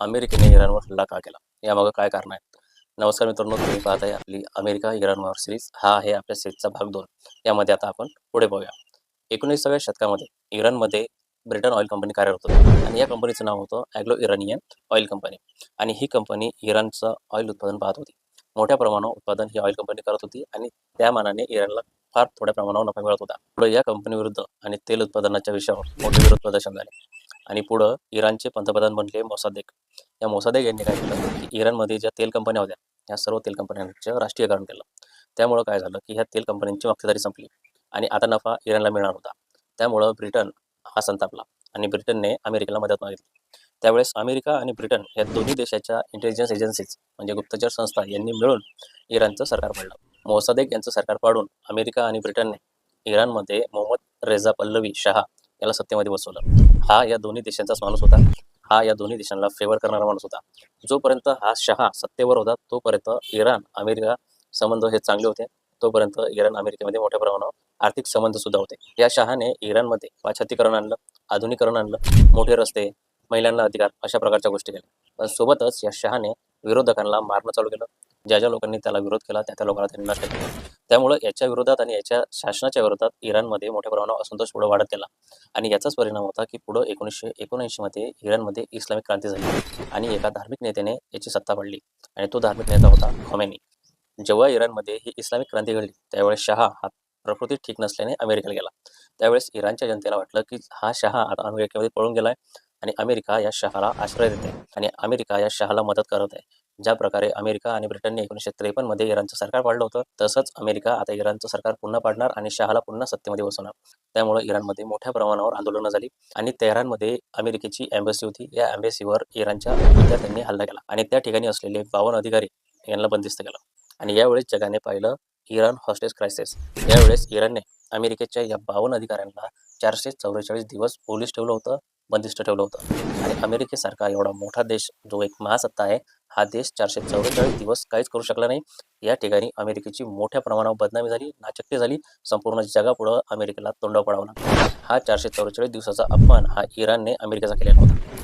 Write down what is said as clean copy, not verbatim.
अमेरिकेने इराणवर हल्ला का केला? यामागे काय कारण आहेत? नमस्कार मित्रांनो, तुम्ही पाहत आहे आपली अमेरिका इराणवर सिरीज. हा आहे आपल्या सिरीजचा भाग 2. यामध्ये आता आपण पुढे पाहूया. 19व्या शतकामध्ये इराणमध्ये ब्रिटन ऑइल कंपनी कार्यरत होती आणि या कंपनीचं नाव होतं ॲग्लो इराणियन ऑइल कंपनी. आणि ही कंपनी इराणचं ऑइल उत्पादन पाहत होती. मोठ्या प्रमाणावर उत्पादन ही ऑइल कंपनी करत होती आणि त्या मानाने इराणला फार थोड्या प्रमाणावर नफा मिळत होता. पुढे या कंपनीविरुद्ध आणि तेल उत्पादनाच्या विषयावर मोठे विरोध प्रदर्शन झाले आणि पुढं इराणचे पंतप्रधान बनले मोसादेक. या मोसादेक यांनी काय केलं की इराणमध्ये ज्या तेल कंपन्या होत्या या सर्व तेल कंपन्यांचं राष्ट्रीयकरण केलं. त्यामुळं काय झालं की ह्या तेल कंपन्यांची मक्तेदारी संपली आणि आता नफा इराणला मिळणार होता. त्यामुळं ब्रिटन हा संतापला आणि ब्रिटनने अमेरिकेला मदत मागितली. त्यावेळेस अमेरिका आणि ब्रिटन या दोन्ही देशाच्या इंटेलिजन्स एजन्सीज म्हणजे गुप्तचर संस्था यांनी मिळून इराणचं सरकार पाडलं. मोसादेक यांचं सरकार पाडून अमेरिका आणि ब्रिटनने इराणमध्ये मोहम्मद रेझा पल्लवी शाह याला सत्तेमध्ये बसवलं. हा या दोन्ही देशांचाच माणूस होता. हा या दोन्ही देशांना फेवर करणारा माणूस होता. जोपर्यंत हा शहा सत्तेवर होता तोपर्यंत इराण अमेरिका संबंध हे चांगले होते. तोपर्यंत इराण अमेरिकेमध्ये मोठ्या प्रमाणावर आर्थिक संबंध सुद्धा होते. या शहाने इराणमध्ये पाश्चात्तीकरण आणलं, आधुनिकरण आणलं, मोठे रस्ते, महिलांना अधिकार अशा प्रकारच्या गोष्टी केल्या. पण सोबतच या शहाने विरोधकांना मारणं चालू केलं. ज्या ज्या लोकांनी त्याला विरोध केला त्या लोकांना त्यांनी नष्ट केलं. त्यामुळं याच्या विरोधात आणि याच्या शासनाच्या विरोधात इराणमध्ये मोठ्या प्रमाणावर असंतोष पुढे वाढत गेला आणि याचाच परिणाम होता की पुढं 1979मध्ये इराणमध्ये इस्लामिक क्रांती झाली आणि एका धार्मिक नेत्याने याची सत्ता पडली आणि तो धार्मिक नेता होता खोमेनी. जेव्हा इराणमध्ये ही इस्लामिक क्रांती घडली त्यावेळेस शहा हा प्रकृती ठीक नसल्याने अमेरिकेला गेला. त्यावेळेस इराणच्या जनतेला वाटलं की हा शहा आता अमेरिकेमध्ये पळून गेलाय आणि अमेरिका या शहाला आश्रय देते आणि अमेरिका या शहाला मदत करत आहे. ज्या प्रकारे अमेरिका आणि ब्रिटनने 1953मध्ये इराणचं सरकार पाडलं होतं तसंच अमेरिका आता इराणचं सरकार पुन्हा पाडणार आणि शहाला पुन्हा सत्तेमध्ये बसवणार. त्यामुळे इराणमध्ये मोठ्या प्रमाणावर आंदोलनं झाली आणि तेहरानमध्ये अमेरिकेची एम्बसी होती. या एम्बसीवर इराणच्या विद्यार्थ्यांनी हल्ला केला आणि त्या ठिकाणी असलेले 52 अधिकारी यांना बंदिस्त केलं. आणि यावेळेस जगाने पाहिलं इराण हॉस्टेज क्रायसिस. यावेळेस इराणने अमेरिकेच्या या 52 अधिकाऱ्यांना 444 दिवस पोलीस ठेवलं होतं, बंदिस्त ठेवलं होतं. आणि अमेरिकेसारखा एवढा मोठा देश जो एक महासत्ता आहे हा देश 444 दिवस काहीच करू शकला नाही. या ठिकाणी अमेरिकेची मोठ्या प्रमाणावर बदनामी झाली, नाचक्की झाली. संपूर्ण जगापुढं अमेरिकेला तोंड पडावं लागलं. हा 444 दिवसाचा अपमान हा इराणने अमेरिकेचा केलेला होता.